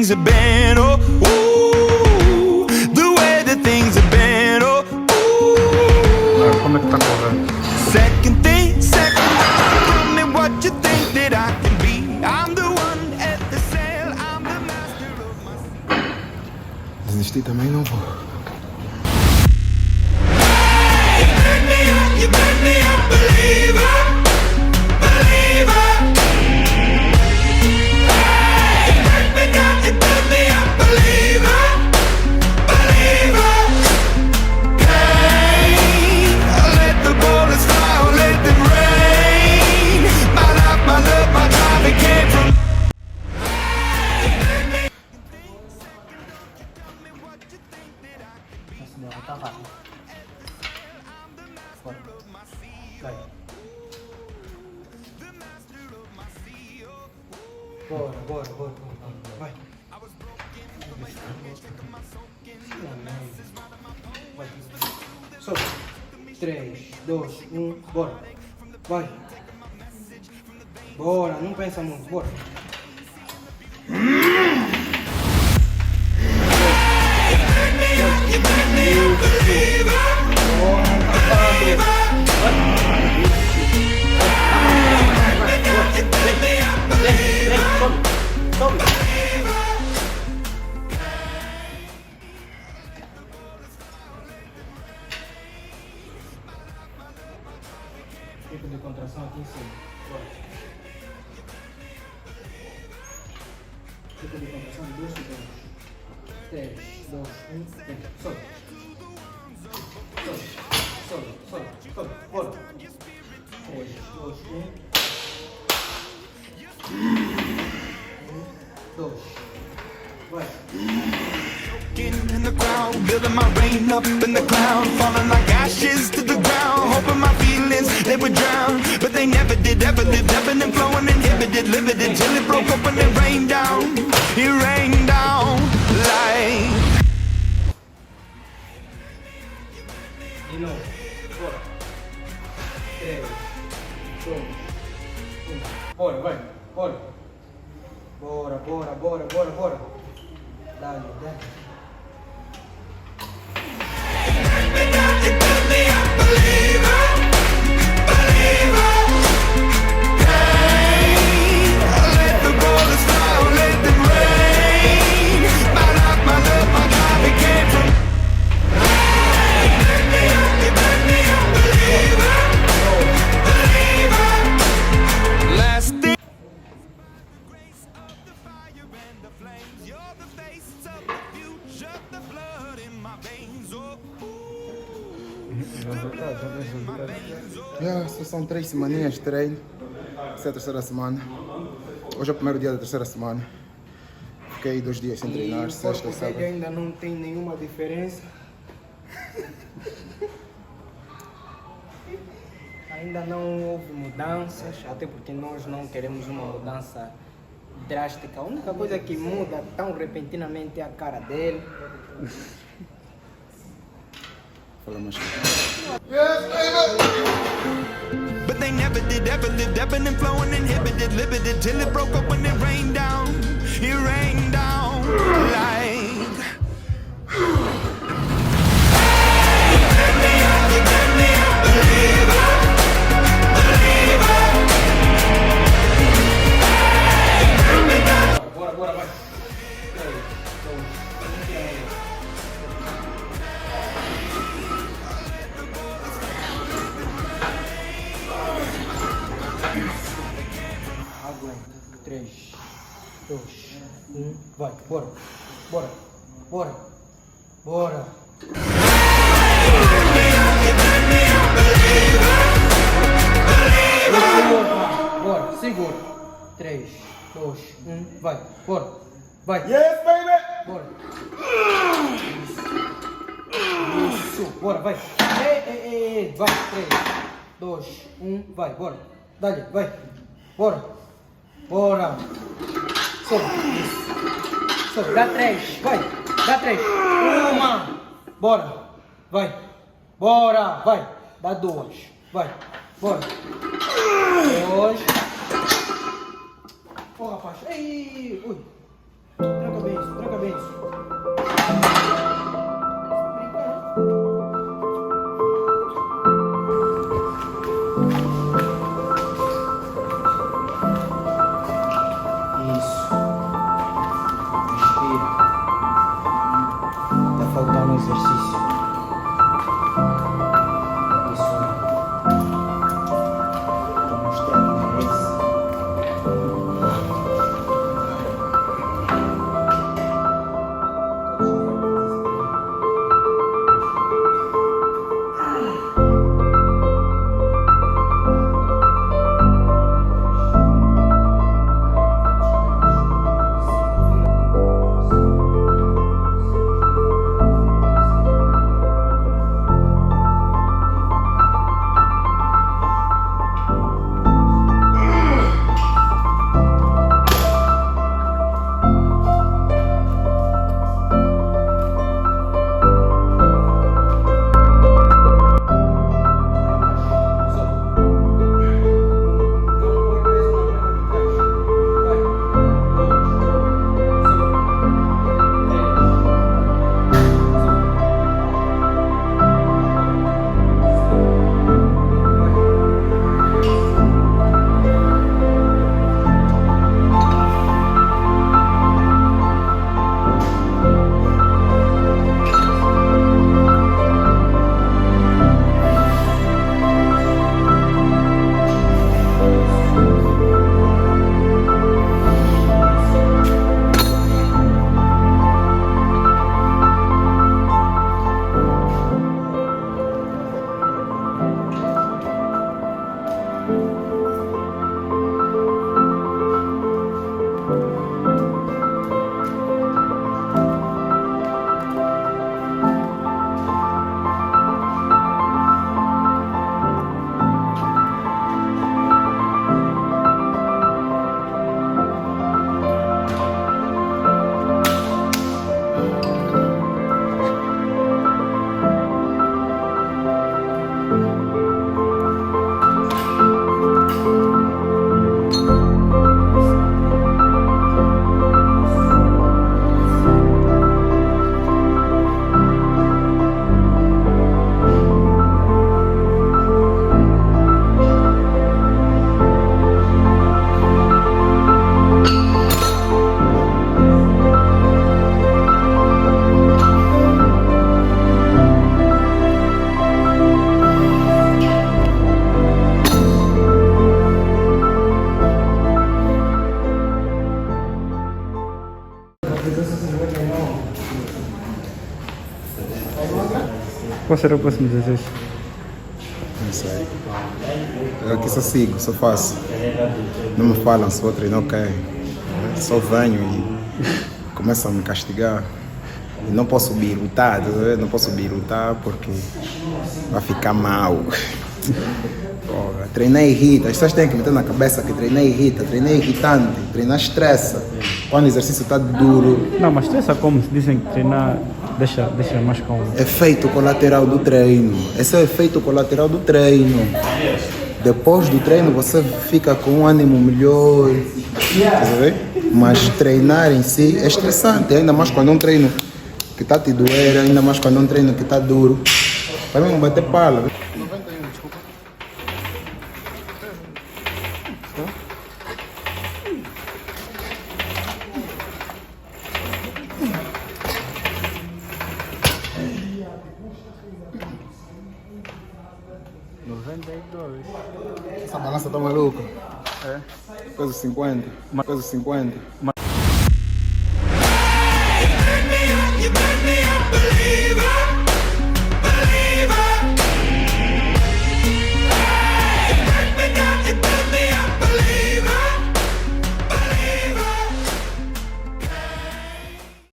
things have been. Oh, ooh, the way that things have been. Oh, ooh. Como é que tá correndo? Second thing, tell me what you think that I can be. I'm the one at the sail, I'm the master of my... Desistir também não vou. You make me a believer, believer. You break me down, you make me a believer, believer. Hey, let the bullets fly, or let them rain. My life, my love, my drive, it came from... Bora. Vai. Vai. Sobe. 3, 2, 1, bora. Vai. Bora, não pensa muito, bora. Tipo de contração aqui em cima. Bora. Tipo de contração em 2 segundos. 3, 2, 1, sobe. Sobe. Bora. 3, 2, 1. 2. Vai. In the crowd, building my rain up in the cloud, falling like ashes to the ground, hoping my feelings they would drown, but they never did, ever lived, ebbing and flowing, inhibited, limited, till it broke up and it rained down like... De novo, bora. 3, 2, 1. Bora, vai, bora. Bora. Dale. São 3 semaninhas de treino. Essa é a terceira semana. Hoje é o primeiro dia da terceira semana. Fiquei 2 dias sem treinar, sexta e sábado. Ainda não tem nenhuma diferença. Ainda não houve mudanças, até porque nós não queremos uma mudança drástica. A única coisa que muda tão repentinamente é a cara dele. Fala mais. But they never did, ever lived, ebbing and flowing, inhibited, limited, till it broke up when it rained down like... Bora, vai. Aguenta. 3, 2, 1, vai, bora. Bora. Segura. 3, 2, 1, vai, bora. Vai. Yes, baby! Bora. Isso. Bora, vai. Ei. Vai. 3, 2, 1, vai, bora. Dale, vai. Bora. Sobe. Dá 3, vai. Dá 3. 1. Bora. Vai. Dá 2. Vai. Bora. 2. Rapaz. Ei. Ui. Tranca bem isso. Qual será o próximo desejo? Não sei. Eu aqui só sigo, só faço. Não me falam se vou treinar, ok. Só venho e começam a me castigar. E não posso birutar, tá vendo? Não posso birutar porque vai ficar mal. Porra, treinar irrita. As pessoas têm que meter na cabeça que treinar irrita, treinar irritante, treinar estressa. Quando o exercício está duro, Não, mas estressa como? Dizem que treinar deixa mais calmo. efeito colateral do treino. Esse é o efeito colateral do treino. Depois do treino você fica com um ânimo melhor. Tá vendo? Mas treinar em si é estressante, ainda mais quando é um treino que está te doer, ainda mais quando é um treino que está duro. Para mim, bater pala. 91, desculpa. Essa balança tá maluca. É? Coisa 50. Coisa 50.